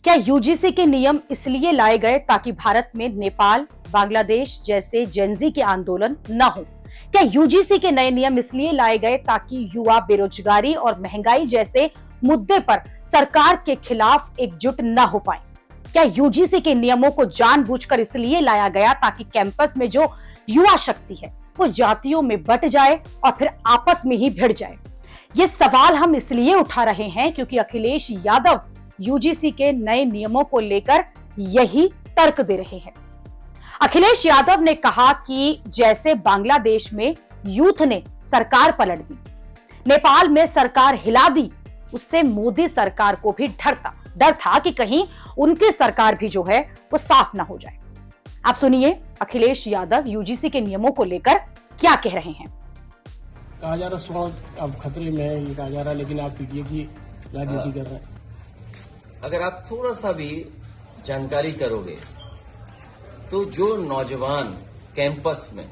क्या यूजीसी के नियम इसलिए लाए गए ताकि भारत में नेपाल, बांग्लादेश जैसे जेनजी के आंदोलन न हो? क्या यूजीसी के नए नियम इसलिए लाए गए ताकि युवा बेरोजगारी और महंगाई जैसे मुद्दे पर सरकार के खिलाफ एकजुट न हो पाए? क्या यूजीसी के नियमों को जानबूझकर इसलिए लाया गया ताकि कैंपस में जो युवा शक्ति है वो जातियों में बट जाए और फिर आपस में ही भिड़ जाए? ये सवाल हम इसलिए उठा रहे हैं क्योंकि अखिलेश यादव यूजीसी के नए नियमों को लेकर यही तर्क दे रहे हैं। अखिलेश यादव ने कहा कि जैसे बांग्लादेश में यूथ ने सरकार पलट दी, नेपाल में सरकार हिला दी, उससे मोदी सरकार को भी डर था कि कहीं उनकी सरकार भी जो है वो साफ ना हो जाए। आप सुनिए अखिलेश यादव यूजीसी के नियमों को लेकर क्या कह रहे हैं। कहा जा रहा अब खतरे में है, ये कहा जा रहा है, लेकिन आप पीटीए की राजनीति कर रहे हैं। अगर आप थोड़ा सा भी जानकारी करोगे तो जो नौजवान कैंपस में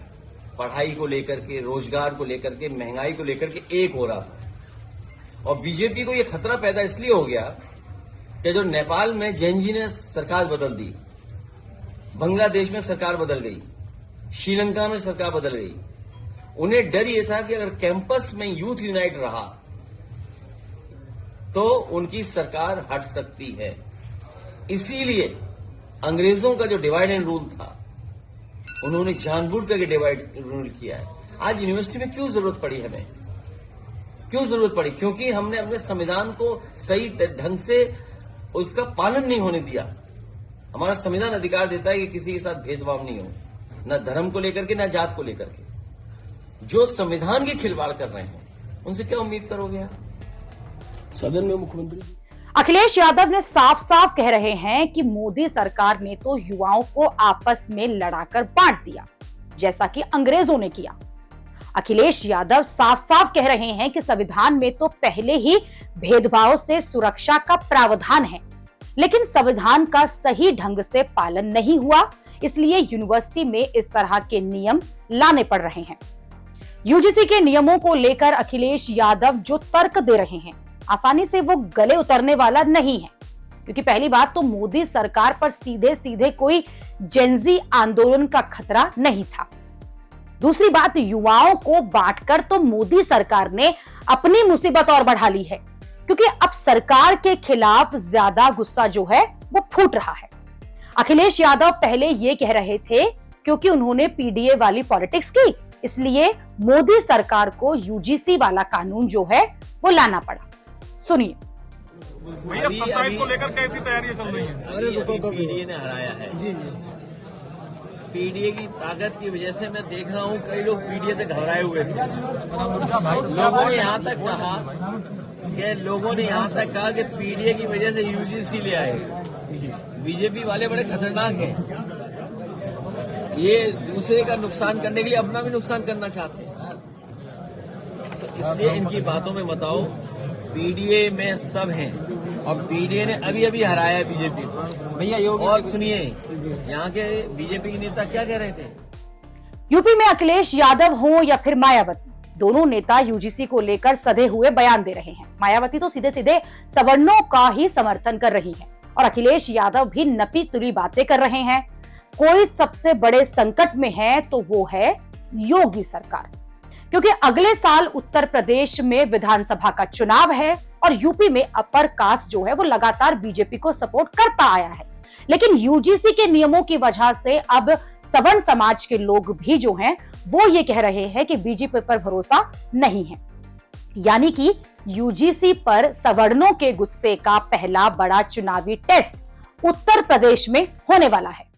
पढ़ाई को लेकर के, रोजगार को लेकर के, महंगाई को लेकर के एक हो रहा था, और बीजेपी को यह खतरा पैदा इसलिए हो गया कि जो नेपाल में जेनजी ने सरकार बदल दी, बांग्लादेश में सरकार बदल गई, श्रीलंका में सरकार बदल गई, उन्हें डर यह था कि अगर कैंपस में यूथ यूनाइट रहा तो उनकी सरकार हट सकती है। इसीलिए अंग्रेजों का जो डिवाइड एंड रूल था, उन्होंने जानबूझ करके डिवाइड रूल किया है। आज यूनिवर्सिटी में क्यों जरूरत पड़ी हमें? क्यों जरूरत पड़ी? क्योंकि हमने अपने संविधान को सही ढंग से उसका पालन नहीं होने दिया। हमारा संविधान अधिकार देता है कि किसी के साथ भेदभाव नहीं हो, न धर्म को लेकर के, न जात को लेकर के। जो संविधान की खिलवाड़ कर रहे हैं उनसे क्या उम्मीद करोगे आप? सदन में मुख्यमंत्री अखिलेश यादव ने साफ साफ कह रहे हैं कि मोदी सरकार ने तो युवाओं को आपस में लड़ाकर बांट दिया, जैसा कि अंग्रेजों ने किया। अखिलेश यादव साफ साफ कह रहे हैं कि संविधान में तो पहले ही भेदभाव से सुरक्षा का प्रावधान है, लेकिन संविधान का सही ढंग से पालन नहीं हुआ, इसलिए यूनिवर्सिटी में इस तरह के नियम लाने पड़ रहे हैं। यूजीसी के नियमों को लेकर अखिलेश यादव जो तर्क दे रहे हैं, आसानी से वो गले उतरने वाला नहीं है, क्योंकि पहली बात तो मोदी सरकार पर सीधे सीधे कोई जेनजी आंदोलन का खतरा नहीं था। दूसरी बात, युवाओं को बांटकर तो मोदी सरकार ने अपनी मुसीबत और बढ़ा ली है, क्योंकि अब सरकार के खिलाफ ज्यादा गुस्सा जो है वो फूट रहा है। अखिलेश यादव पहले ये कह रहे थे क्योंकि उन्होंने पीडीए वाली पॉलिटिक्स की, इसलिए मोदी सरकार को यूजीसी वाला कानून जो है वो लाना पड़ा। सुनिए। भैया 27 को लेकर कैसी तैयारियां चल रही हैं? अभी पीडीए ने हराया है। पीडीए की ताकत की वजह से मैं देख रहा हूँ कई लोग पीडीए से घबराए हुए थे। लोगों ने यहाँ तक कहा कि पीडीए की वजह से यूजीसी ले आए। बीजेपी वाले बड़े खतरनाक हैं, ये दूसरे का नुकसान करने के लिए अपना भी नुकसान करना चाहते हैं। तो इसलिए इनकी बातों में मत आओ। पीडीए में सब हैं और पीडीए ने अभी अभी हराया है बीजेपी को। भैया और सुनिए यहाँ के बीजेपी के नेता क्या कह रहे थे। यूपी में अखिलेश यादव हो या फिर मायावती, दोनों नेता यूजीसी को लेकर सधे हुए बयान दे रहे हैं। मायावती तो सीधे सीधे सवर्णों का ही समर्थन कर रही है और अखिलेश यादव भी नपी तुली बातें कर रहे हैं। कोई सबसे बड़े संकट में है तो वो है योगी सरकार, क्योंकि अगले साल उत्तर प्रदेश में विधानसभा का चुनाव है और यूपी में अपर कास्ट जो है वो लगातार बीजेपी को सपोर्ट करता आया है। लेकिन यूजीसी के नियमों की वजह से अब सवर्ण समाज के लोग भी जो हैं वो ये कह रहे हैं कि बीजेपी पर भरोसा नहीं है। यानी कि यूजीसी पर सवर्णों के गुस्से का पहला बड़ा चुनावी टेस्ट उत्तर प्रदेश में होने वाला है।